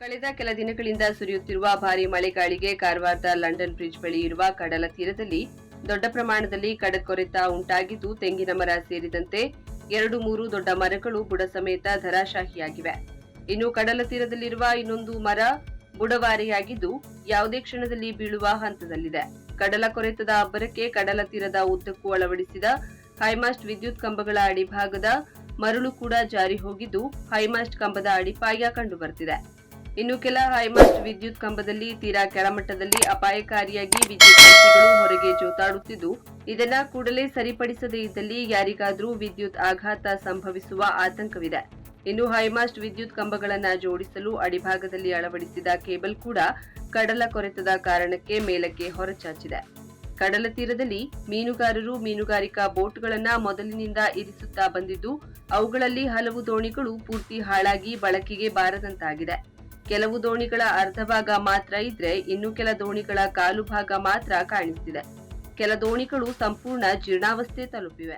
ಕಳೆದ ಕೆಲ ದಿನಗಳಿಂದ ಸುರಿಯುತ್ತಿರುವ ಭಾರೀ ಮಳೆಗಾಳಿಗೆ ಕಾರವಾರದ ಲಂಡನ್ ಬ್ರಿಡ್ಜ್ ಬಳಿ ಇರುವ ಕಡಲ ತೀರದಲ್ಲಿ ದೊಡ್ಡ ಪ್ರಮಾಣದಲ್ಲಿ ಕಡಲ್ಕೊರೆತ ಉಂಟಾಗಿದ್ದು ತೆಂಗಿನ ಮರ ಸೇರಿದಂತೆ 2-3 ದೊಡ್ಡ ಮರಗಳು ಬುಡ ಸಮೇತ ಧರಾಶಾಹಿಯಾಗಿವೆ. ಇನ್ನು ಕಡಲ ತೀರದಲ್ಲಿರುವ ಇನ್ನೊಂದು ಮರ ಬುಡವಾರೆಯಾಗಿದ್ದು ಯಾವುದೇ ಕ್ಷಣದಲ್ಲಿ ಬೀಳುವ ಹಂತದಲ್ಲಿದೆ. ಕಡಲ ಕೊರೆತದ ಅಬ್ಬರಕ್ಕೆ ಕಡಲ ತೀರದ ಉದ್ದಕ್ಕೂ ಅಳವಡಿಸಿದ ಹೈಮಾಸ್ಟ್ ವಿದ್ಯುತ್ ಕಂಬಗಳ ಅಡಿಭಾಗದ ಮರಳು ಕೂಡ ಜಾರಿ ಹೋಗಿದ್ದು ಹೈಮಾಸ್ಟ್ ಕಂಬದ ಅಡಿಪಾಯ ಕಂಡುಬರುತ್ತಿದೆ. ಇನ್ನು ಕೆಲ ಹೈಮಾಸ್ಟ್ ವಿದ್ಯುತ್ ಕಂಬದಲ್ಲಿ ತೀರಾ ಕೆಳಮಟ್ಟದಲ್ಲಿ ಅಪಾಯಕಾರಿಯಾಗಿ ವಿದ್ಯುತ್ ತಂತಿಗಳು ಹೊರಗೆ ಜೋತಾಡುತ್ತಿದ್ದು ಇದನ್ನ ಕೂಡಲೇ ಸರಿಪಡಿಸದೇ ಇದ್ದಲ್ಲಿ ಯಾರಿಗಾದರೂ ವಿದ್ಯುತ್ ಆಘಾತ ಸಂಭವಿಸುವ ಆತಂಕವಿದೆ. ಇನ್ನು ಹೈಮಾಸ್ಟ್ ವಿದ್ಯುತ್ ಕಂಬಗಳನ್ನು ಜೋಡಿಸಲು ಅಡಿಭಾಗದಲ್ಲಿ ಅಳವಡಿಸಿದ ಕೇಬಲ್ ಕೂಡ ಕಡಲ ಕೊರೆತದ ಕಾರಣಕ್ಕೆ ಮೇಲಕ್ಕೆ ಹೊರಚಾಚಿದೆ. ಕಡಲ ತೀರದಲ್ಲಿ ಮೀನುಗಾರರು ಮೀನುಗಾರಿಕಾ ಬೋಟ್ಗಳನ್ನ ಮೊದಲಿನಿಂದ ಇರಿಸುತ್ತಾ ಬಂದಿದ್ದು ಅವುಗಳಲ್ಲಿ ಹಲವು ದೋಣಿಗಳು ಪೂರ್ತಿ ಹಾಳಾಗಿ ಬಳಕೆಗೆ ಬಾರದಂತಾಗಿದೆ. ಕೆಲವು ದೋಣಿಗಳ ಅರ್ಧ ಭಾಗ ಮಾತ್ರ ಇದ್ರೆ ಇನ್ನು ಕೆಲ ದೋಣಿಗಳ ಕಾಲು ಭಾಗ ಮಾತ್ರ ಕಾಣಿಸ್ತಿದೆ. ಕೆಲ ದೋಣಿಗಳು ಸಂಪೂರ್ಣ ಜೀರ್ಣಾವಸ್ಥೆ ತಲುಪಿವೆ.